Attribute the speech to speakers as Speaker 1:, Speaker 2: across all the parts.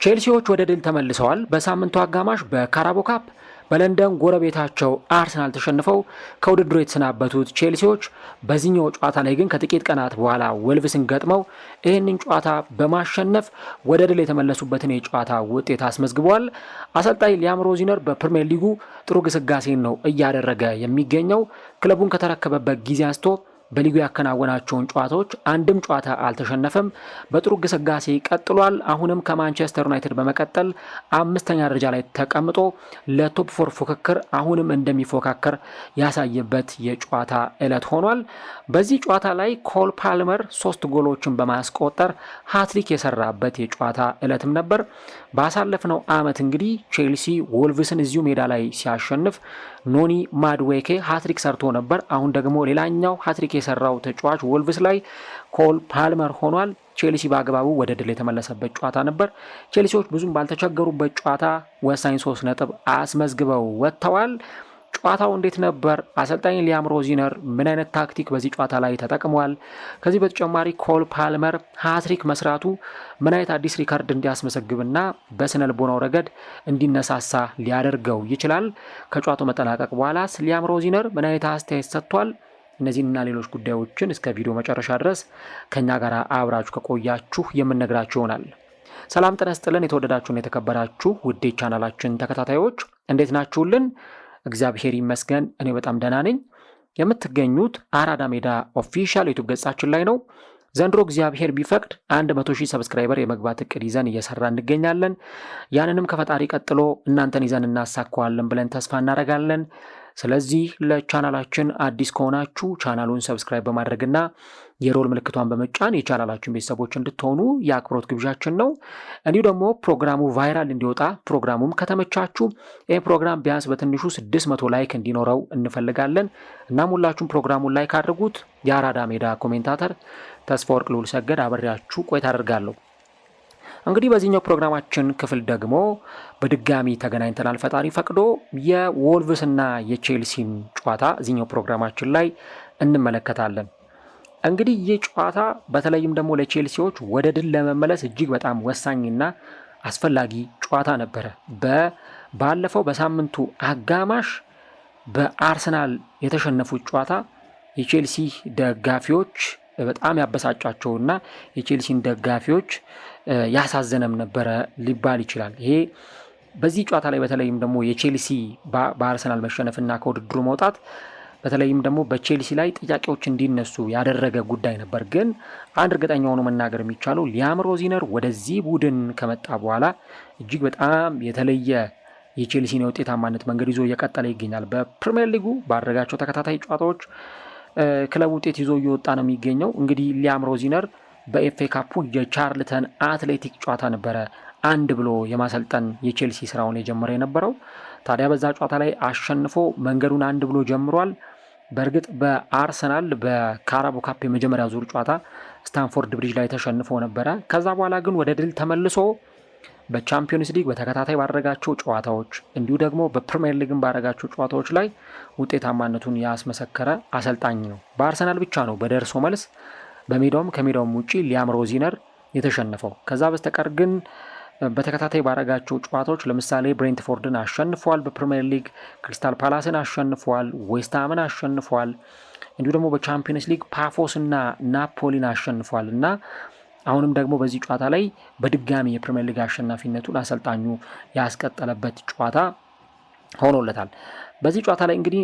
Speaker 1: ቼልሲዎች ወደ ድል ተመልሰዋል። በሳምንቱ አጋማሽ በካራቦ ካፕ በለንደን ጎረቤታቸው አርሰናል ተሸንፈው ከውድድሩ የተሰናበቱት ቼልሲዎች በዚህኛው ጨዋታ ላይ ግን ከጥቂት ቀናት በኋላ ወልቭስን ገጥመው ይህንን ጨዋታ በማሸነፍ ወደ ድል የተመለሱበትን የጨዋታ ውጤት አስመዝግበዋል። አሰልጣኝ ሊያም ሮዚነር በፕሪሚየር ሊጉ ጥሩ ግስጋሴን ነው እያደረገ የሚገኘው። ክለቡን ከተረከበበት ጊዜ አንስቶ በሊጉ ያከናወናቸውን ጨዋታዎች አንድም ጨዋታ አልተሸነፈም። በጥሩ ግስጋሴ ቀጥሏል። አሁንም ከማንቸስተር ዩናይትድ በመቀጠል 5ኛ ደረጃ ላይ ተቀምጦ ለቶፕ 4 ፉክክር አሁንም እንደሚፎካከር ያሳየበት የጨዋታ ዕለት ሆኗል። በዚህ ጨዋታ ላይ ኮል ፓልመር 3 ጎሎችን በማስቆጠር ሃትሪክ የሰራበት የጨዋታ ዕለትም ነበር። ባሳለፍነው ዓመት እንግዲህ ቼልሲ ወልቭስን እዚሁ ሜዳ ላይ ሲያሸንፍ ኖኒ ማድዌኬ ሃትሪክ ሰርቶ ነበር። አሁን ደግሞ ሌላኛው ሃትሪክ የሰራው ተጫዋች ወልቭስ ላይ ኮል ፓልመር ሆኗል። ቼልሲ በአግባቡ ወደ ድል የተመለሰበት ጨዋታ ነበር። ቼልሲዎች ብዙም ባልተቸገሩበት ጨዋታ ወሳኝ 3 ነጥብ አስመዝግበው ወጥተዋል። ጨዋታው እንዴት ነበር? አሰልጣኝ ሊያም ሮዚነር ምን አይነት ታክቲክ በዚህ ጨዋታ ላይ ተጠቅሟል? ከዚህ በተጨማሪ ኮል ፓልመር ሃትሪክ መስራቱ ምን አይነት አዲስ ሪካርድ እንዲያስመዘግብና በስነ ልቦናው ረገድ እንዲነሳሳ ሊያደርገው ይችላል? ከጨዋታው መጠናቀቅ በኋላ ሊያም ሮዚነር ምን አይነት አስተያየት ሰጥቷል? እነዚህንና ሌሎች ጉዳዮችን እስከ ቪዲዮ መጨረሻ ድረስ ከኛ ጋር አብራችሁ ከቆያችሁ የምንነግራችሁ ይሆናል። ሰላም ጤና ይስጥልን። የተወደዳችሁና የተከበራችሁ ውድ ቻናላችን ተከታታዮች እንዴት ናችሁልን? እግዚአብሔር ይመስገን እኔ በጣም ደህና ነኝ። የምትገኙት አራዳ ሜዳ ኦፊሻል ዩቲዩብ ገጻችን ላይ ነው። ዘንድሮ እግዚአብሔር ቢፈቅድ 100,000 ሰብስክራይበር የመግባት እቅድ ይዘን እየሰራ እንገኛለን። ያንንም ከፈጣሪ ቀጥሎ እናንተን ይዘን እናሳካዋለን ብለን ተስፋ እናደርጋለን። ስለዚህ ለቻናላችን አዲስ ከሆናችሁ ቻናሉን ሰብስክራይብ በማድረግና የሮል ምልክቷን በመጫን የቻናላችን ቤተሰቦች እንድትሆኑ የአክብሮት ግብዣችን ነው። እንዲሁ ደግሞ ፕሮግራሙ ቫይራል እንዲወጣ ፕሮግራሙም ከተመቻችሁ ይህ ፕሮግራም ቢያንስ በትንሹ 600 ላይክ እንዲኖረው እንፈልጋለን። እናም ሁላችሁም ፕሮግራሙን ላይክ አድርጉት። የአራዳ ሜዳ ኮሜንታተር ተስፋ ወርቅ ልዑል ሰገድ አብሬያችሁ ቆይታ አደርጋለሁ። እንግዲህ በዚህኛው ፕሮግራማችን ክፍል ደግሞ በድጋሚ ተገናኝተናል። ፈጣሪ ፈቅዶ የወልቭስና የቼልሲን ጨዋታ እዚህኛው ፕሮግራማችን ላይ እንመለከታለን። እንግዲህ ይህ ጨዋታ በተለይም ደግሞ ለቼልሲዎች ወደ ድል ለመመለስ እጅግ በጣም ወሳኝና አስፈላጊ ጨዋታ ነበረ። ባለፈው በሳምንቱ አጋማሽ በአርሰናል የተሸነፉት ጨዋታ የቼልሲ ደጋፊዎች በጣም ያበሳጫቸውና የቼልሲን ደጋፊዎች ያሳዘነም ነበረ ሊባል ይችላል። ይሄ በዚህ ጨዋታ ላይ በተለይም ደግሞ የቼልሲ በአርሰናል መሸነፍና ከውድድሩ መውጣት በተለይም ደግሞ በቼልሲ ላይ ጥያቄዎች እንዲነሱ ያደረገ ጉዳይ ነበር። ግን አንድ እርግጠኛ ሆኖ መናገር የሚቻለው ሊያም ሮዚነር ወደዚህ ቡድን ከመጣ በኋላ እጅግ በጣም የተለየ የቼልሲን የውጤታማነት መንገድ ይዞ እየቀጠለ ይገኛል። በፕሪሚየር ሊጉ ባደረጋቸው ተከታታይ ጨዋታዎች ክለብ ውጤት ይዞ እየወጣ ነው የሚገኘው። እንግዲህ ሊያም ሮዚነር በኤፍኤ ካፑ የቻርልተን አትሌቲክ ጨዋታ ነበረ 1 ብሎ የማሰልጠን የቼልሲ ስራውን የጀመረ የነበረው። ታዲያ በዛ ጨዋታ ላይ አሸንፎ መንገዱን 1 ብሎ ጀምሯል። በእርግጥ በአርሰናል በካራቦ ካፕ የመጀመሪያ ዙር ጨዋታ ስታንፎርድ ብሪጅ ላይ ተሸንፎ ነበረ። ከዛ በኋላ ግን ወደ ድል ተመልሶ በቻምፒዮንስ ሊግ በተከታታይ ባደረጋቸው ጨዋታዎች እንዲሁ ደግሞ በፕሪሚየር ሊግን ባደረጋቸው ጨዋታዎች ላይ ውጤታማነቱን ያስመሰከረ አሰልጣኝ ነው። በአርሰናል ብቻ ነው በደርሶ መልስ በሜዳውም ከሜዳውም ውጪ ሊያም ሮዚነር የተሸነፈው። ከዛ በስተቀር ግን በተከታታይ ባደረጋቸው ጨዋታዎች ለምሳሌ ብሬንትፎርድን አሸንፏል፣ በፕሪሚየር ሊግ ክሪስታል ፓላስን አሸንፏል፣ ዌስትሃምን አሸንፏል፣ እንዲሁ ደግሞ በቻምፒዮንስ ሊግ ፓፎስና ናፖሊን አሸንፏል እና አሁንም ደግሞ በዚህ ጨዋታ ላይ በድጋሚ የፕሪሚየር ሊግ አሸናፊነቱን አሰልጣኙ ያስቀጠለበት ጨዋታ ሆኖለታል። በዚህ ጨዋታ ላይ እንግዲህ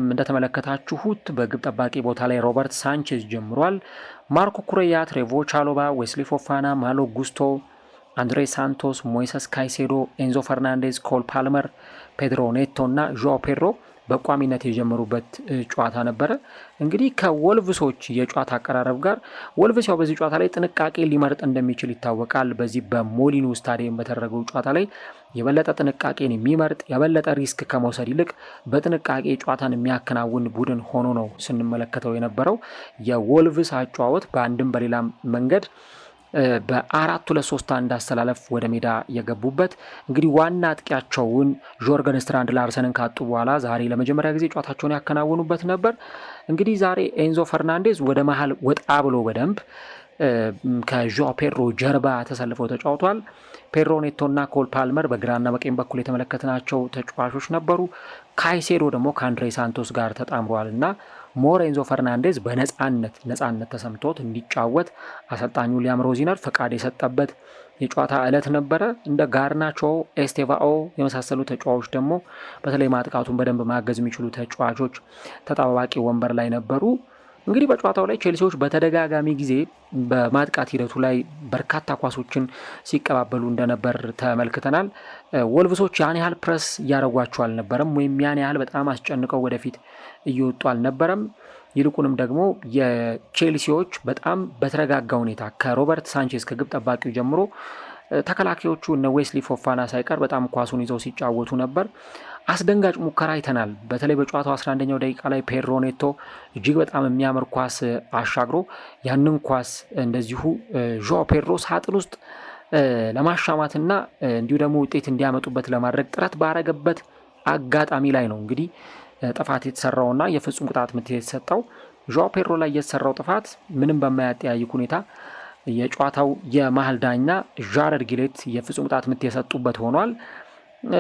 Speaker 1: እንደተመለከታችሁት በግብ ጠባቂ ቦታ ላይ ሮበርት ሳንቼዝ ጀምሯል። ማርኮ ኩሬያ፣ ትሬቮ ቻሎባ፣ ዌስሊ ፎፋና፣ ማሎ ጉስቶ፣ አንድሬ ሳንቶስ፣ ሞይሰስ ካይሴዶ፣ ኤንዞ ፈርናንዴዝ፣ ኮል ፓልመር፣ ፔድሮ ኔቶ እና ዦ ፔድሮ በቋሚነት የጀመሩበት ጨዋታ ነበረ። እንግዲህ ከወልቭሶች የጨዋታ አቀራረብ ጋር ወልቭስ ያው በዚህ ጨዋታ ላይ ጥንቃቄ ሊመርጥ እንደሚችል ይታወቃል። በዚህ በሞሊኑ ስታዲየም በተደረገው ጨዋታ ላይ የበለጠ ጥንቃቄን የሚመርጥ የበለጠ ሪስክ ከመውሰድ ይልቅ በጥንቃቄ ጨዋታን የሚያከናውን ቡድን ሆኖ ነው ስንመለከተው የነበረው። የወልቭስ አጨዋወት በአንድም በሌላም መንገድ በ4-2-3-1 አስተላለፍ ወደ ሜዳ የገቡበት እንግዲህ ዋና አጥቂያቸውን ጆርገን ስትራንድ ላርሰንን ካጡ በኋላ ዛሬ ለመጀመሪያ ጊዜ ጨዋታቸውን ያከናወኑበት ነበር። እንግዲህ ዛሬ ኤንዞ ፈርናንዴዝ ወደ መሃል ወጣ ብሎ በደንብ ከዦ ፔድሮ ጀርባ ተሰልፈው ተጫውቷል። ፔድሮ ኔቶና ኮል ፓልመር በግራና በቀኝ በኩል የተመለከትናቸው ተጫዋቾች ነበሩ። ካይሴዶ ደግሞ ከአንድሬ ሳንቶስ ጋር ተጣምሯል እና ሞሬንዞ ፈርናንዴዝ ነጻነት ተሰምቶት እንዲጫወት አሰልጣኙ ሊያም ሮዚነር ፈቃድ የሰጠበት የጨዋታ ዕለት ነበረ። እንደ ጋርናቾ፣ ኤስቴቫኦ የመሳሰሉ ተጫዋቾች ደግሞ በተለይ ማጥቃቱን በደንብ ማገዝ የሚችሉ ተጫዋቾች ተጠባባቂ ወንበር ላይ ነበሩ። እንግዲህ በጨዋታው ላይ ቼልሲዎች በተደጋጋሚ ጊዜ በማጥቃት ሂደቱ ላይ በርካታ ኳሶችን ሲቀባበሉ እንደነበር ተመልክተናል። ወልቭሶች ያን ያህል ፕረስ እያደረጓቸው አልነበረም፣ ወይም ያን ያህል በጣም አስጨንቀው ወደፊት እየወጡ አልነበረም። ይልቁንም ደግሞ የቼልሲዎች በጣም በተረጋጋ ሁኔታ ከሮበርት ሳንቼዝ ከግብ ጠባቂው ጀምሮ ተከላካዮቹ እነ ዌስሊ ፎፋና ሳይቀር በጣም ኳሱን ይዘው ሲጫወቱ ነበር። አስደንጋጭ ሙከራ አይተናል። በተለይ በጨዋታው 11ኛው ደቂቃ ላይ ፔድሮ ኔቶ እጅግ በጣም የሚያምር ኳስ አሻግሮ ያንን ኳስ እንደዚሁ ዦ ፔድሮ ሳጥን ውስጥ ለማሻማትና እንዲሁ ደግሞ ውጤት እንዲያመጡበት ለማድረግ ጥረት ባረገበት አጋጣሚ ላይ ነው እንግዲህ ጥፋት የተሰራውና የፍጹም ቅጣት ምት የተሰጠው። ዦ ፔድሮ ላይ የተሰራው ጥፋት ምንም በማያጠያይቅ ሁኔታ የጨዋታው የመሀል ዳኛ ዣረድ ጊሌት የፍጹም ቅጣት ምት የሰጡበት ሆኗል።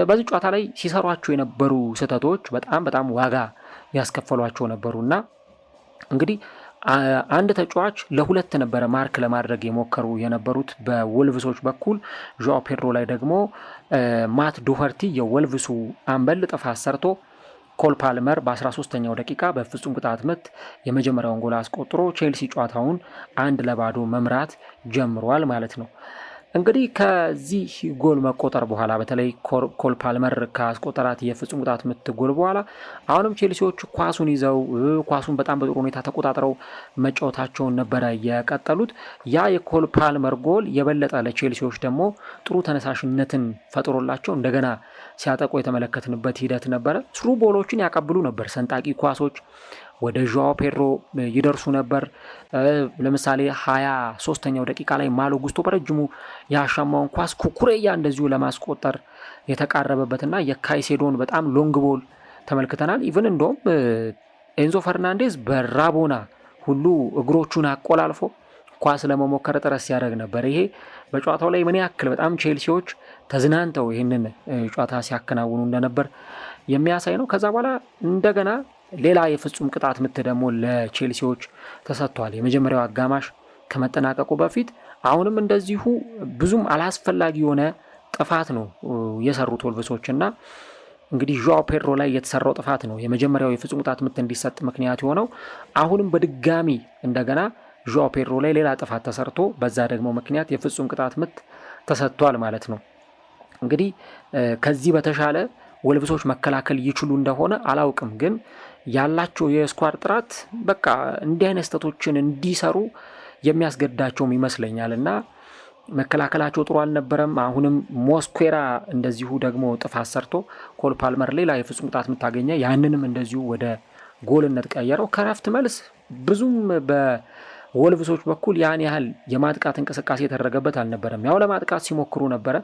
Speaker 1: በዚህ ጨዋታ ላይ ሲሰሯቸው የነበሩ ስህተቶች በጣም ዋጋ ያስከፈሏቸው ነበሩና እንግዲህ አንድ ተጫዋች ለሁለት ነበረ ማርክ ለማድረግ የሞከሩ የነበሩት በወልቭሶች በኩል። ዦ ፔድሮ ላይ ደግሞ ማት ዶኸርቲ የወልቭሱ አምበል ጥፋት ሰርቶ ኮል ፓልመር በ13ኛው ደቂቃ በፍጹም ቅጣት ምት የመጀመሪያውን ጎል አስቆጥሮ ቼልሲ ጨዋታውን 1-0 መምራት ጀምሯል ማለት ነው። እንግዲህ ከዚህ ጎል መቆጠር በኋላ በተለይ ኮል ፓልመር ካስቆጠራት የፍጹም ቅጣት ምት ጎል በኋላ አሁንም ቼልሲዎች ኳሱን ይዘው ኳሱን በጣም በጥሩ ሁኔታ ተቆጣጥረው መጫወታቸውን ነበረ የቀጠሉት። ያ የኮል ፓልመር ጎል የበለጠ ለቼልሲዎች ደግሞ ጥሩ ተነሳሽነትን ፈጥሮላቸው እንደገና ሲያጠቁ የተመለከትንበት ሂደት ነበረ። ስሩ ቦሎችን ያቀብሉ ነበር። ሰንጣቂ ኳሶች ወደ ዦ ፔድሮ ይደርሱ ነበር። ለምሳሌ 23ኛው ደቂቃ ላይ ማሎ ጉስቶ በረጅሙ ያሻማውን ኳስ ኩኩሬያ እንደዚሁ ለማስቆጠር የተቃረበበትና የካይሴዶን በጣም ሎንግ ቦል ተመልክተናል። ኢቭን እንደውም ኤንዞ ፈርናንዴዝ በራቦና ሁሉ እግሮቹን አቆላልፎ ኳስ ለመሞከር ጥረት ሲያደርግ ነበር። ይሄ በጨዋታው ላይ ምን ያክል በጣም ቼልሲዎች ተዝናንተው ይህንን ጨዋታ ሲያከናውኑ እንደነበር የሚያሳይ ነው። ከዛ በኋላ እንደገና ሌላ የፍጹም ቅጣት ምት ደግሞ ለቼልሲዎች ተሰጥቷል። የመጀመሪያው አጋማሽ ከመጠናቀቁ በፊት አሁንም እንደዚሁ ብዙም አላስፈላጊ የሆነ ጥፋት ነው የሰሩት ወልቭሶች እና እንግዲህ ዦ ፔድሮ ላይ የተሰራው ጥፋት ነው የመጀመሪያው የፍጹም ቅጣት ምት እንዲሰጥ ምክንያት የሆነው። አሁንም በድጋሚ እንደገና ዦ ፔድሮ ላይ ሌላ ጥፋት ተሰርቶ በዛ ደግሞ ምክንያት የፍጹም ቅጣት ምት ተሰጥቷል ማለት ነው። እንግዲህ ከዚህ በተሻለ ወልቭሶች መከላከል ይችሉ እንደሆነ አላውቅም፣ ግን ያላቸው የስኳድ ጥራት በቃ እንዲህ አይነት ስህተቶችን እንዲሰሩ የሚያስገድዳቸውም ይመስለኛል እና መከላከላቸው ጥሩ አልነበረም። አሁንም ሞስኩዌራ እንደዚሁ ደግሞ ጥፋት ሰርቶ ኮል ፓልመር ሌላ የፍጹም ቅጣት የምታገኘ ያንንም እንደዚሁ ወደ ጎልነት ቀየረው። ከረፍት መልስ ብዙም በወልቭሶች በኩል ያን ያህል የማጥቃት እንቅስቃሴ የተደረገበት አልነበረም። ያው ለማጥቃት ሲሞክሩ ነበረ፣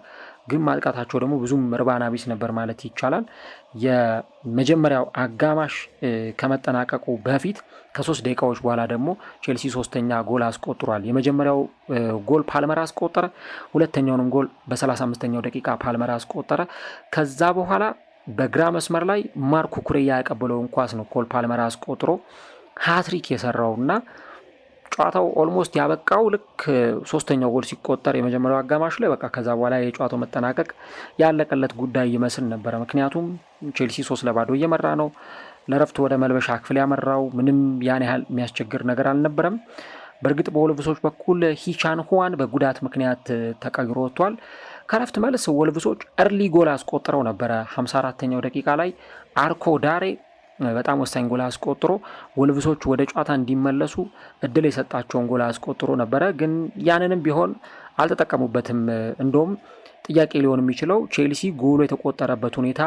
Speaker 1: ግን ማጥቃታቸው ደግሞ ብዙም እርባና ቢስ ነበር ማለት ይቻላል። የመጀመሪያው አጋማሽ ከመጠናቀቁ በፊት ከ3 ደቂቃዎች በኋላ ደግሞ ቼልሲ 3ኛ ጎል አስቆጥሯል። የመጀመሪያው ጎል ፓልመር አስቆጠረ። ሁለተኛውንም ጎል በ35ኛው ደቂቃ ፓልመር አስቆጠረ። ከዛ በኋላ በግራ መስመር ላይ ማርኩ ኩሬያ ያቀበለውን ኳስ ነው ኮል ፓልመር አስቆጥሮ ሃትሪክ የሰራውና ጨዋታው ኦልሞስት ያበቃው ልክ 3ኛው ጎል ሲቆጠር የመጀመሪያው አጋማሽ ላይ በቃ ከዛ በኋላ የጨዋታው መጠናቀቅ ያለቀለት ጉዳይ ይመስል ነበረ። ምክንያቱም ቼልሲ 3-0 እየመራ ነው። ለረፍት ወደ መልበሻ ክፍል ያመራው ምንም ያን ያህል የሚያስቸግር ነገር አልነበረም። በእርግጥ በወልቭሶች በኩል ሂቻን ሁዋን በጉዳት ምክንያት ተቀይሮ ወጥቷል። ከረፍት መልስ ወልቭሶች እርሊ ጎል አስቆጥረው ነበረ። 54ኛው ደቂቃ ላይ አርኮ ዳሬ በጣም ወሳኝ ጎል አስቆጥሮ ወልቭሶች ወደ ጨዋታ እንዲመለሱ እድል የሰጣቸውን ጎል አስቆጥሮ ነበረ። ግን ያንንም ቢሆን አልተጠቀሙበትም። እንደውም ጥያቄ ሊሆን የሚችለው ቼልሲ ጎሉ የተቆጠረበት ሁኔታ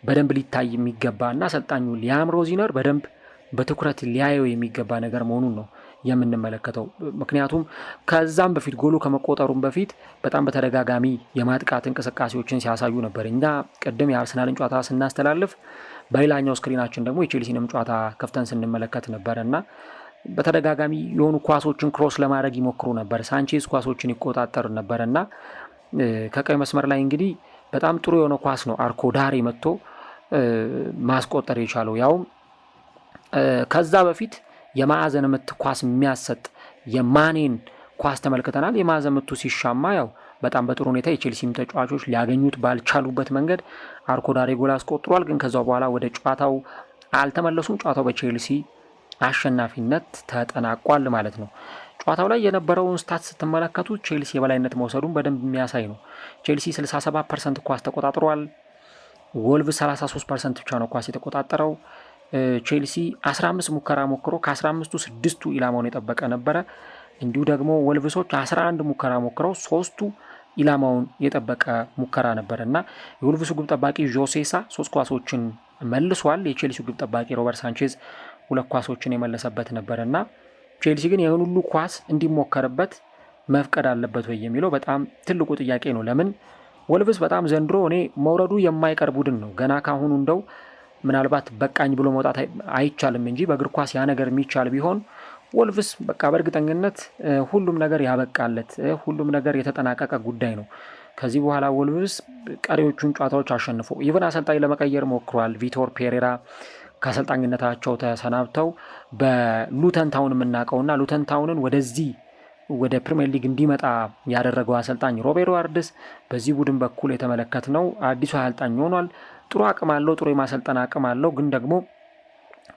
Speaker 1: በደንብ ሊታይ የሚገባ እና አሰልጣኙ ሊያም ሮዚነር በደንብ በትኩረት ሊያየው የሚገባ ነገር መሆኑን ነው የምንመለከተው። ምክንያቱም ከዛም በፊት ጎሉ ከመቆጠሩም በፊት በጣም በተደጋጋሚ የማጥቃት እንቅስቃሴዎችን ሲያሳዩ ነበር። እኛ ቅድም የአርሰናልን ጨዋታ ስናስተላልፍ በሌላኛው ስክሪናችን ደግሞ የቼልሲንም ጨዋታ ከፍተን ስንመለከት ነበር እና በተደጋጋሚ የሆኑ ኳሶችን ክሮስ ለማድረግ ይሞክሩ ነበር። ሳንቼዝ ኳሶችን ይቆጣጠር ነበርና ከቀይ መስመር ላይ እንግዲህ በጣም ጥሩ የሆነ ኳስ ነው አርኮ ዳሬ መጥቶ ማስቆጠር የቻለው። ያውም ከዛ በፊት የማዕዘን ምት ኳስ የሚያሰጥ የማኔን ኳስ ተመልክተናል። የማዕዘን ምቱ ሲሻማ ያው በጣም በጥሩ ሁኔታ የቼልሲም ተጫዋቾች ሊያገኙት ባልቻሉበት መንገድ አርኮ ዳሬ ጎል አስቆጥሯል። ግን ከዛው በኋላ ወደ ጨዋታው አልተመለሱም። ጨዋታው በቼልሲ አሸናፊነት ተጠናቋል ማለት ነው። ጨዋታው ላይ የነበረውን ስታት ስትመለከቱት ቼልሲ የበላይነት መውሰዱን በደንብ የሚያሳይ ነው። ቼልሲ 67% ኳስ ተቆጣጥሯል። ወልቭስ 33% ብቻ ነው ኳስ የተቆጣጠረው። ቼልሲ 15 ሙከራ ሞክሮ ከ15ቱ 6ቱ ኢላማውን የጠበቀ ነበረ። እንዲሁ ደግሞ ወልቭሶች 11 ሙከራ ሞክረው 3ቱ ኢላማውን የጠበቀ ሙከራ ነበር እና የወልቭሱ ግብ ጠባቂ ጆሴሳ 3 ኳሶችን መልሷል። የቼልሲው ግብ ጠባቂ ሮበርት ሳንቼዝ 2 ኳሶችን የመለሰበት ነበር እና ቼልሲ ግን ይህን ሁሉ ኳስ እንዲሞከርበት መፍቀድ አለበት ወይ የሚለው በጣም ትልቁ ጥያቄ ነው። ለምን ወልቭስ በጣም ዘንድሮ እኔ መውረዱ የማይቀር ቡድን ነው። ገና ካሁኑ እንደው ምናልባት በቃኝ ብሎ መውጣት አይቻልም እንጂ በእግር ኳስ ያ ነገር የሚቻል ቢሆን ወልቭስ በቃ በእርግጠኝነት ሁሉም ነገር ያበቃለት ሁሉም ነገር የተጠናቀቀ ጉዳይ ነው። ከዚህ በኋላ ወልቭስ ቀሪዎቹን ጨዋታዎች አሸንፎ ኢቨን አሰልጣኝ ለመቀየር ሞክሯል። ቪቶር ፔሬራ ከአሰልጣኝነታቸው ተሰናብተው በሉተን ታውን የምናውቀውና ሉተን ታውንን ወደዚህ ወደ ፕሪሚየር ሊግ እንዲመጣ ያደረገው አሰልጣኝ ሮቤርቶ ዋርድስ በዚህ ቡድን በኩል የተመለከትነው አዲሱ አሰልጣኝ ሆኗል። ጥሩ አቅም አለው፣ ጥሩ የማሰልጠን አቅም አለው። ግን ደግሞ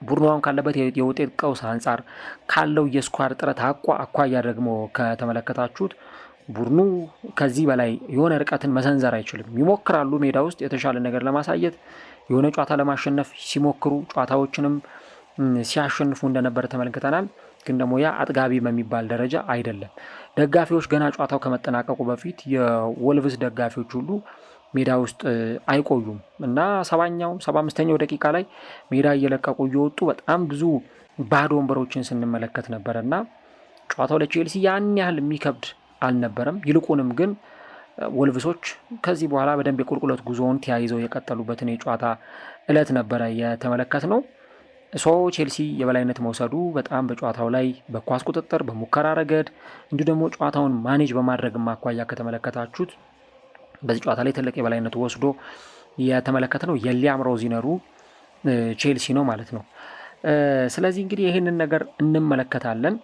Speaker 1: ቡድኑ ካለበት የውጤት ቀውስ አንጻር ካለው የስኳድ ጥረት አኳያ ደግሞ ከተመለከታችሁት ቡድኑ ከዚህ በላይ የሆነ ርቀትን መሰንዘር አይችልም። ይሞክራሉ ሜዳ ውስጥ የተሻለ ነገር ለማሳየት የሆነ ጨዋታ ለማሸነፍ ሲሞክሩ ጨዋታዎችንም ሲያሸንፉ እንደነበር ተመልክተናል። ግን ደግሞ ያ አጥጋቢ በሚባል ደረጃ አይደለም። ደጋፊዎች ገና ጨዋታው ከመጠናቀቁ በፊት የወልቭስ ደጋፊዎች ሁሉ ሜዳ ውስጥ አይቆዩም እና 75ኛው ደቂቃ ላይ ሜዳ እየለቀቁ እየወጡ በጣም ብዙ ባዶ ወንበሮችን ስንመለከት ነበር እና ጨዋታው ለቼልሲ ያን ያህል የሚከብድ አልነበረም። ይልቁንም ግን ወልቭሶች ከዚህ በኋላ በደንብ የቁልቁለት ጉዞውን ተያይዘው የቀጠሉበትን የጨዋታ እለት ነበረ የተመለከት ነው። ቼልሲ የበላይነት መውሰዱ በጣም በጨዋታው ላይ በኳስ ቁጥጥር፣ በሙከራ ረገድ እንዲሁ ደግሞ ጨዋታውን ማኔጅ በማድረግ ማኳያ ከተመለከታችሁት በዚህ ጨዋታ ላይ ትልቅ የበላይነት ወስዶ የተመለከት ነው የሊያም ሮዚነሩ ቼልሲ ነው ማለት ነው። ስለዚህ እንግዲህ ይህንን ነገር እንመለከታለን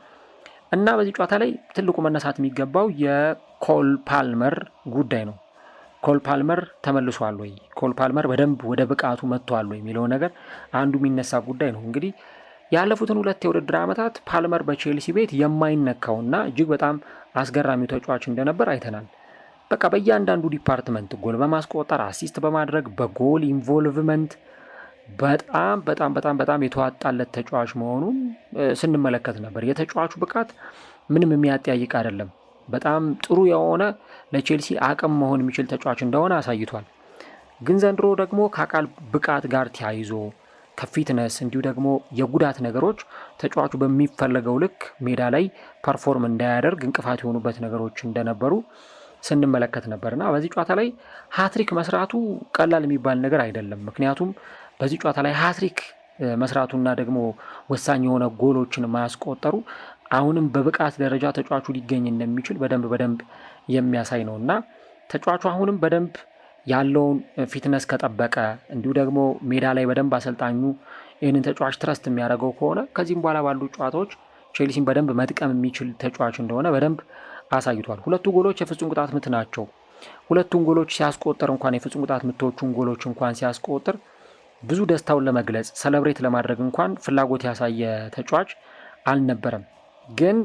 Speaker 1: እና በዚህ ጨዋታ ላይ ትልቁ መነሳት የሚገባው የኮል ፓልመር ጉዳይ ነው። ኮል ፓልመር ተመልሷል ወይ፣ ኮል ፓልመር በደንብ ወደ ብቃቱ መጥቷል ወይ የሚለው ነገር አንዱ የሚነሳ ጉዳይ ነው። እንግዲህ ያለፉትን 2 የውድድር ዓመታት ፓልመር በቼልሲ ቤት የማይነካውና እጅግ በጣም አስገራሚው ተጫዋች እንደነበር አይተናል። በቃ በእያንዳንዱ ዲፓርትመንት ጎል በማስቆጠር አሲስት በማድረግ በጎል ኢንቮልቭመንት በጣም በጣም በጣም በጣም የተዋጣለት ተጫዋች መሆኑን ስንመለከት ነበር። የተጫዋቹ ብቃት ምንም የሚያጠያይቅ አይደለም። በጣም ጥሩ የሆነ ለቼልሲ አቅም መሆን የሚችል ተጫዋች እንደሆነ አሳይቷል። ግን ዘንድሮ ደግሞ ከአካል ብቃት ጋር ተያይዞ ከፊትነስ እንዲሁ ደግሞ የጉዳት ነገሮች ተጫዋቹ በሚፈለገው ልክ ሜዳ ላይ ፐርፎርም እንዳያደርግ እንቅፋት የሆኑበት ነገሮች እንደነበሩ ስንመለከት ነበርና በዚህ ጨዋታ ላይ ሃትሪክ መስራቱ ቀላል የሚባል ነገር አይደለም። ምክንያቱም በዚህ ጨዋታ ላይ ሃትሪክ መስራቱና ደግሞ ወሳኝ የሆነ ጎሎችን ማስቆጠሩ አሁንም በብቃት ደረጃ ተጫዋቹ ሊገኝ እንደሚችል በደንብ የሚያሳይ ነው እና ተጫዋቹ አሁንም በደንብ ያለውን ፊትነስ ከጠበቀ እንዲሁ ደግሞ ሜዳ ላይ በደንብ አሰልጣኙ ይህንን ተጫዋች ትረስት የሚያደርገው ከሆነ ከዚህም በኋላ ባሉ ጨዋታዎች ቼልሲን በደንብ መጥቀም የሚችል ተጫዋች እንደሆነ በደንብ አሳይቷል። 2 ጎሎች የፍጹም ቅጣት ምት ናቸው። 2ቱን ጎሎች ሲያስቆጥር እንኳን የፍጹም ቅጣት ምቶቹን ጎሎች እንኳን ሲያስቆጥር ብዙ ደስታውን ለመግለጽ ሰለብሬት ለማድረግ እንኳን ፍላጎት ያሳየ ተጫዋች አልነበረም። ግን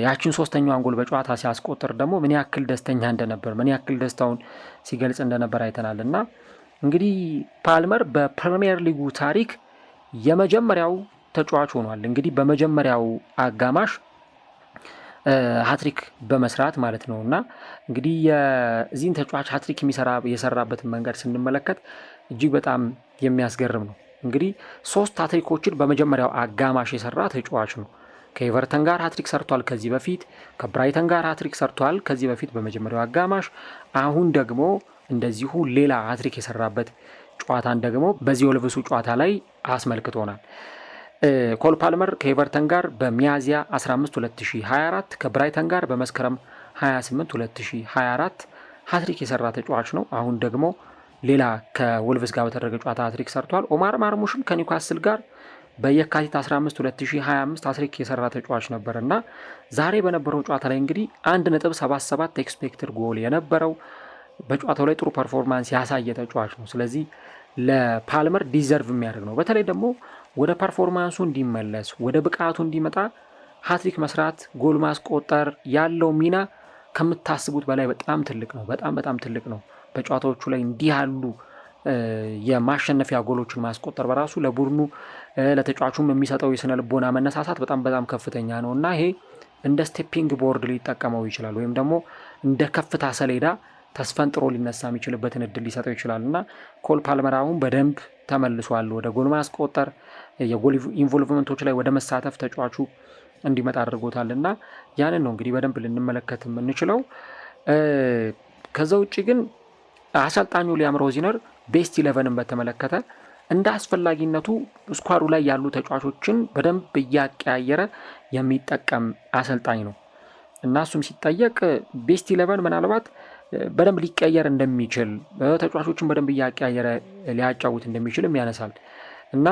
Speaker 1: ያችን 3ኛዋን ጎል በጨዋታ ሲያስቆጥር ደግሞ ምን ያክል ደስተኛ እንደነበር ምን ያክል ደስታውን ሲገልጽ እንደነበር አይተናል እና እንግዲህ ፓልመር በፕሪሚየር ሊጉ ታሪክ የመጀመሪያው ተጫዋች ሆኗል። እንግዲህ በመጀመሪያው አጋማሽ ሃትሪክ በመስራት ማለት ነው እና እንግዲህ የዚህን ተጫዋች ሃትሪክ የሰራበትን መንገድ ስንመለከት እጅግ በጣም የሚያስገርም ነው። እንግዲህ 3 ሃትሪኮችን በመጀመሪያው አጋማሽ የሰራ ተጫዋች ነው። ከኤቨርተን ጋር ሃትሪክ ሰርቷል ከዚህ በፊት፣ ከብራይተን ጋር ሃትሪክ ሰርቷል ከዚህ በፊት በመጀመሪያው አጋማሽ። አሁን ደግሞ እንደዚሁ ሌላ ሃትሪክ የሰራበት ጨዋታን ደግሞ በዚህ ወልቭሱ ጨዋታ ላይ አስመልክቶናል። ኮል ፓልመር ከኤቨርተን ጋር በሚያዝያ 15 2024 ከብራይተን ጋር በመስከረም 28 2024 ሃትሪክ የሰራ ተጫዋች ነው። አሁን ደግሞ ሌላ ከወልቭስ ጋር በተደረገ ጨዋታ ሃትሪክ ሰርቷል። ኦማር ማርሙሽም ከኒውካስል ጋር በየካቲት 15 2025 ሃትሪክ የሰራ ተጫዋች ነበር እና ዛሬ በነበረው ጨዋታ ላይ እንግዲህ 1.77 ኤክስፔክትድ ጎል የነበረው በጨዋታው ላይ ጥሩ ፐርፎርማንስ ያሳየ ተጫዋች ነው። ስለዚህ ለፓልመር ዲዘርቭ የሚያደርግ ነው። በተለይ ደግሞ ወደ ፐርፎርማንሱ እንዲመለስ ወደ ብቃቱ እንዲመጣ ሃትሪክ መስራት ጎል ማስቆጠር ያለው ሚና ከምታስቡት በላይ በጣም ትልቅ ነው። በጣም ትልቅ ነው። በጨዋታዎቹ ላይ እንዲህ ያሉ የማሸነፊያ ጎሎችን ማስቆጠር በራሱ ለቡድኑ ለተጫዋቹም የሚሰጠው የስነ ልቦና መነሳሳት በጣም ከፍተኛ ነው እና ይሄ እንደ ስቴፒንግ ቦርድ ሊጠቀመው ይችላል ወይም ደግሞ እንደ ከፍታ ሰሌዳ ተስፈንጥሮ ሊነሳ የሚችልበትን እድል ሊሰጠው ይችላል እና ኮል ፓልመር አሁን በደንብ ተመልሷል ወደ ጎል ማስቆጠር የጎል ኢንቮልቭመንቶች ላይ ወደ መሳተፍ ተጫዋቹ እንዲመጣ አድርጎታል እና ያንን ነው እንግዲህ በደንብ ልንመለከት የምንችለው። ከዛ ውጭ ግን አሰልጣኙ ሊያም ሮዚነር ቤስት 11ን በተመለከተ እንደ አስፈላጊነቱ ስኳዱ ላይ ያሉ ተጫዋቾችን በደንብ እያቀያየረ የሚጠቀም አሰልጣኝ ነው እና እሱም ሲጠየቅ ቤስት 11 ምናልባት በደንብ ሊቀየር እንደሚችል ተጫዋቾችን በደንብ እያቀያየረ ሊያጫውት እንደሚችልም ያነሳል እና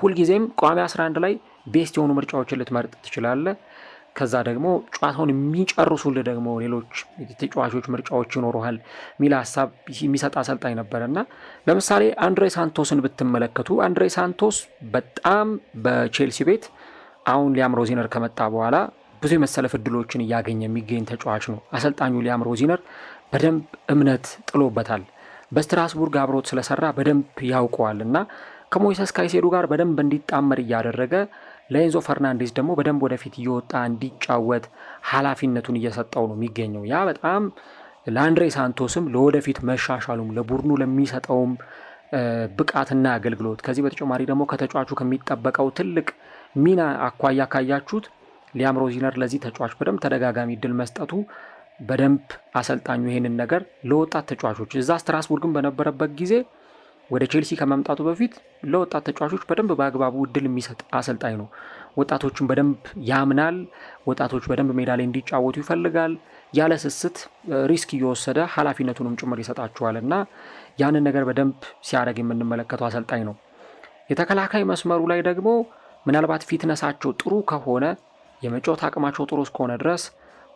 Speaker 1: ሁልጊዜም ቋሚ 11 ላይ ቤስት የሆኑ ምርጫዎችን ልትመርጥ ትችላለህ። ከዛ ደግሞ ጨዋታውን የሚጨርሱልህ ደግሞ ሌሎች ተጫዋቾች ምርጫዎች ይኖሩሃል የሚል ሀሳብ የሚሰጥ አሰልጣኝ ነበር እና ለምሳሌ አንድሬ ሳንቶስን ብትመለከቱ አንድሬ ሳንቶስ በጣም በቼልሲ ቤት አሁን ሊያም ሮዚነር ከመጣ በኋላ ብዙ የመሰለፍ እድሎችን እያገኘ የሚገኝ ተጫዋች ነው። አሰልጣኙ ሊያም ሮዚነር በደንብ እምነት ጥሎበታል። በስትራስቡርግ አብሮት ስለሰራ በደንብ ያውቀዋል እና ከሞይሰስ ካይሴዶ ጋር በደንብ እንዲጣመር እያደረገ ለኤንዞ ፈርናንዴዝ ደግሞ በደንብ ወደፊት እየወጣ እንዲጫወት ኃላፊነቱን እየሰጠው ነው የሚገኘው። ያ በጣም ለአንድሬ ሳንቶስም ለወደፊት መሻሻሉም ለቡድኑ ለሚሰጠውም ብቃትና አገልግሎት ከዚህ በተጨማሪ ደግሞ ከተጫዋቹ ከሚጠበቀው ትልቅ ሚና አኳያ ካያችሁት ሊያም ሮዚነር ለዚህ ተጫዋች በደንብ ተደጋጋሚ እድል መስጠቱ በደንብ አሰልጣኙ ይሄንን ነገር ለወጣት ተጫዋቾች እዛ ስትራስቡርግን በነበረበት ጊዜ ወደ ቼልሲ ከመምጣቱ በፊት ለወጣት ተጫዋቾች በደንብ በአግባቡ እድል የሚሰጥ አሰልጣኝ ነው። ወጣቶችን በደንብ ያምናል። ወጣቶች በደንብ ሜዳ ላይ እንዲጫወቱ ይፈልጋል። ያለ ስስት ሪስክ እየወሰደ ኃላፊነቱንም ጭምር ይሰጣቸዋል እና ያንን ነገር በደንብ ሲያደርግ የምንመለከተው አሰልጣኝ ነው። የተከላካይ መስመሩ ላይ ደግሞ ምናልባት ፊትነሳቸው ጥሩ ከሆነ የመጫወት አቅማቸው ጥሩ እስከሆነ ድረስ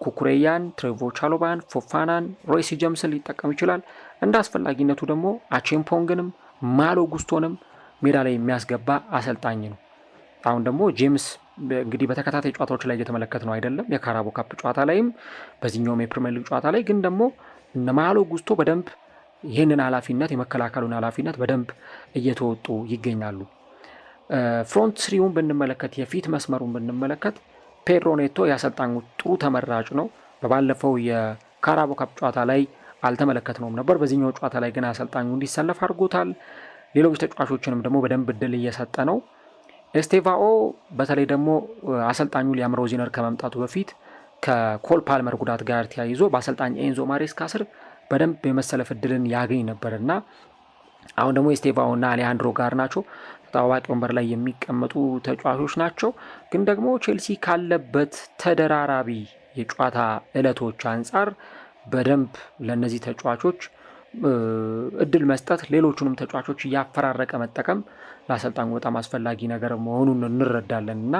Speaker 1: ኩኩሬያን፣ ትሬቮ ቻሎባን፣ ፎፋናን፣ ሮይሲ ጀምስን ሊጠቀም ይችላል። እንደ አስፈላጊነቱ ደግሞ አቼምፖንግንም ማሎ ጉስቶንም ሜዳ ላይ የሚያስገባ አሰልጣኝ ነው። አሁን ደግሞ ጄምስ እንግዲህ በተከታታይ ጨዋታዎች ላይ እየተመለከት ነው አይደለም፣ የካራቦ ካፕ ጨዋታ ላይም በዚህኛውም የፕሪሚየር ሊግ ጨዋታ ላይ ግን ደግሞ እነ ማሎ ጉስቶ በደንብ ይህንን ኃላፊነት የመከላከሉን ኃላፊነት በደንብ እየተወጡ ይገኛሉ። ፍሮንት ስሪውን ብንመለከት የፊት መስመሩን ብንመለከት ፔድሮ ኔቶ የአሰልጣኙ ጥሩ ተመራጭ ነው። በባለፈው የካራቦ ካፕ ጨዋታ ላይ አልተመለከትነውም ነበር። በዚህኛው ጨዋታ ላይ ግን አሰልጣኙ እንዲሰለፍ አድርጎታል። ሌሎች ተጫዋቾችንም ደግሞ በደንብ እድል እየሰጠ ነው። ኤስቴቫኦ በተለይ ደግሞ አሰልጣኙ ሊያም ሮዚነር ከመምጣቱ በፊት ከኮል ፓልመር ጉዳት ጋር ተያይዞ በአሰልጣኝ ኤንዞ ማሬስካ ስር በደንብ የመሰለፍ እድልን ያገኝ ነበር እና አሁን ደግሞ ኤስቴቫኦ እና አሌሃንድሮ ጋርናቾ ተጣዋቂ ወንበር ላይ የሚቀመጡ ተጫዋቾች ናቸው። ግን ደግሞ ቼልሲ ካለበት ተደራራቢ የጨዋታ ዕለቶች አንጻር በደንብ ለነዚህ ተጫዋቾች እድል መስጠት፣ ሌሎቹንም ተጫዋቾች እያፈራረቀ መጠቀም ለአሰልጣኙ በጣም አስፈላጊ ነገር መሆኑን እንረዳለን እና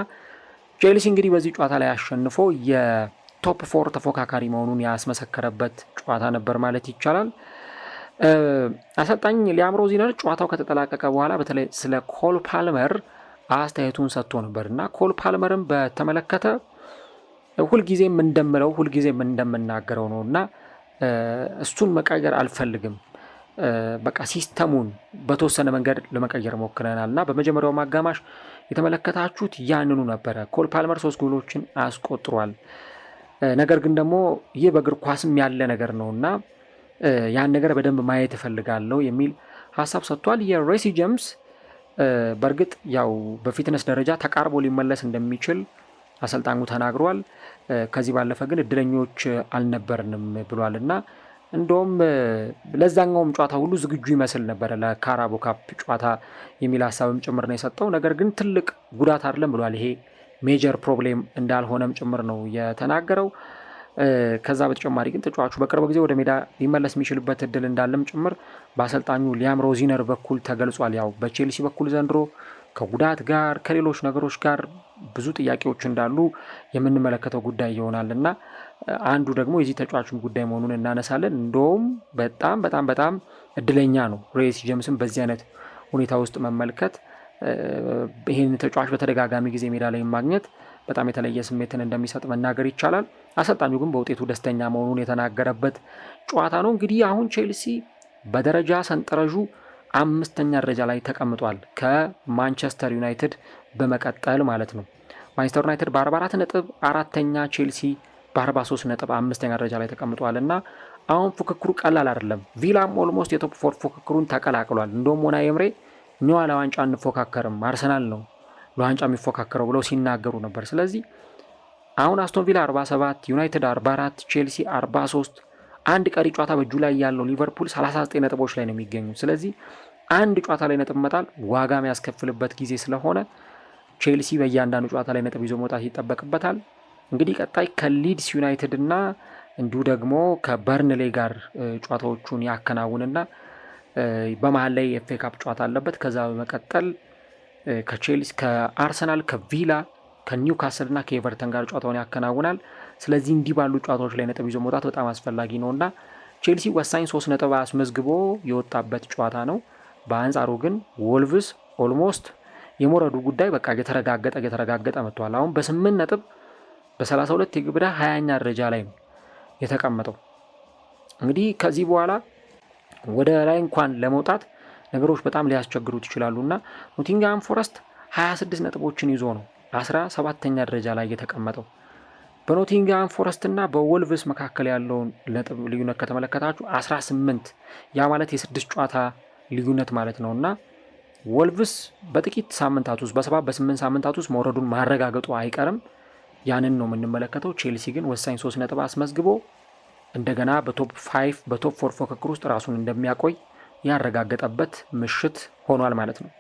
Speaker 1: ቼልሲ እንግዲህ በዚህ ጨዋታ ላይ አሸንፎ የቶፕ 4 ተፎካካሪ መሆኑን ያስመሰከረበት ጨዋታ ነበር ማለት ይቻላል። አሰልጣኝ ሊያም ሮዚነር ጨዋታው ከተጠላቀቀ በኋላ በተለይ ስለ ኮል ፓልመር አስተያየቱን ሰጥቶ ነበር እና ኮል ፓልመርን በተመለከተ ሁልጊዜም እንደምናገረው ነው እና እሱን መቀየር አልፈልግም። በቃ ሲስተሙን በተወሰነ መንገድ ለመቀየር ሞክረናል እና በመጀመሪያው አጋማሽ የተመለከታችሁት ያንኑ ነበረ። ኮል ፓልመር 3 ጎሎችን አስቆጥሯል። ነገር ግን ደግሞ ይህ በእግር ኳስም ያለ ነገር ነው እና ያን ነገር በደንብ ማየት እፈልጋለሁ የሚል ሀሳብ ሰጥቷል። የሬሲ ጀምስ በእርግጥ ያው በፊትነስ ደረጃ ተቃርቦ ሊመለስ እንደሚችል አሰልጣኙ ተናግሯል። ከዚህ ባለፈ ግን እድለኞች አልነበርንም ብሏል እና እንደውም ለዛኛውም ጨዋታ ሁሉ ዝግጁ ይመስል ነበረ ለካራቦ ካፕ ጨዋታ የሚል ሀሳብም ጭምር ነው የሰጠው። ነገር ግን ትልቅ ጉዳት አይደለም ብሏል። ይሄ ሜጀር ፕሮብሌም እንዳልሆነም ጭምር ነው የተናገረው። ከዛ በተጨማሪ ግን ተጫዋቹ በቅርብ ጊዜ ወደ ሜዳ ሊመለስ የሚችልበት እድል እንዳለም ጭምር በአሰልጣኙ ሊያም ሮዚነር በኩል ተገልጿል። ያው በቼልሲ በኩል ዘንድሮ ከጉዳት ጋር ከሌሎች ነገሮች ጋር ብዙ ጥያቄዎች እንዳሉ የምንመለከተው ጉዳይ ይሆናል እና አንዱ ደግሞ የዚህ ተጫዋቹን ጉዳይ መሆኑን እናነሳለን። እንደውም በጣም በጣም በጣም እድለኛ ነው ሬስ ጄምስን በዚህ አይነት ሁኔታ ውስጥ መመልከት። ይህን ተጫዋች በተደጋጋሚ ጊዜ ሜዳ ላይ ማግኘት በጣም የተለየ ስሜትን እንደሚሰጥ መናገር ይቻላል። አሰልጣኙ ግን በውጤቱ ደስተኛ መሆኑን የተናገረበት ጨዋታ ነው። እንግዲህ አሁን ቼልሲ በደረጃ ሰንጠረዡ 5ኛ ደረጃ ላይ ተቀምጧል፣ ከማንቸስተር ዩናይትድ በመቀጠል ማለት ነው። ማንቸስተር ዩናይትድ በ44 ነጥብ 4ኛ፣ ቼልሲ በ43 ነጥብ 5ኛ ደረጃ ላይ ተቀምጧል እና አሁን ፉክክሩ ቀላል አይደለም። ቪላም ኦልሞስት የቶፕ 4 ፉክክሩን ተቀላቅሏል። እንደውም ኡናይ ኤምሬ እኛዋ ለዋንጫ እንፎካከርም አርሰናል ነው ለዋንጫ የሚፎካከረው ብለው ሲናገሩ ነበር። ስለዚህ አሁን አስቶን ቪላ 47፣ ዩናይትድ 44፣ ቼልሲ 43፣ አንድ ቀሪ ጨዋታ በእጁ ላይ ያለው ሊቨርፑል 39 ነጥቦች ላይ ነው የሚገኙ። ስለዚህ አንድ ጨዋታ ላይ ነጥብ መጣል ዋጋ የሚያስከፍልበት ጊዜ ስለሆነ ቼልሲ በእያንዳንዱ ጨዋታ ላይ ነጥብ ይዞ መውጣት ይጠበቅበታል። እንግዲህ ቀጣይ ከሊድስ ዩናይትድ እና እንዲሁ ደግሞ ከበርንሌ ጋር ጨዋታዎቹን ያከናውንና በመሀል ላይ የኤፍኤ ካፕ ጨዋታ አለበት። ከዛ በመቀጠል ከቼልሲ፣ ከአርሰናል፣ ከቪላ፣ ከኒውካስል እና ከኤቨርተን ጋር ጨዋታውን ያከናውናል። ስለዚህ እንዲህ ባሉ ጨዋታዎች ላይ ነጥብ ይዞ መውጣት በጣም አስፈላጊ ነው እና ቼልሲ ወሳኝ 3 ነጥብ አስመዝግቦ የወጣበት ጨዋታ ነው። በአንጻሩ ግን ወልቭስ ኦልሞስት የመውረዱ ጉዳይ በቃ እየተረጋገጠ መጥቷል። አሁን በ8 ነጥብ በ32 የግብ ዕዳ 20ኛ ደረጃ ላይ ነው የተቀመጠው። እንግዲህ ከዚህ በኋላ ወደ ላይ እንኳን ለመውጣት ነገሮች በጣም ሊያስቸግሩት ይችላሉ እና ኖቲንግሃም ፎረስት 26 ነጥቦችን ይዞ ነው 17ኛ ደረጃ ላይ የተቀመጠው። በኖቲንግሃም ፎረስት እና በወልቭስ መካከል ያለውን ነጥብ ልዩነት ከተመለከታችሁ 18፣ ያ ማለት የ6 ጨዋታ ልዩነት ማለት ነው እና ወልቭስ በጥቂት ሳምንታት ውስጥ በ8 ሳምንታት ውስጥ መውረዱን ማረጋገጡ አይቀርም። ያንን ነው የምንመለከተው። ቼልሲ ግን ወሳኝ 3 ነጥብ አስመዝግቦ እንደገና በቶፕ 5 በቶፕ 4 ፉክክር ውስጥ ራሱን እንደሚያቆይ ያረጋገጠበት ምሽት ሆኗል ማለት ነው።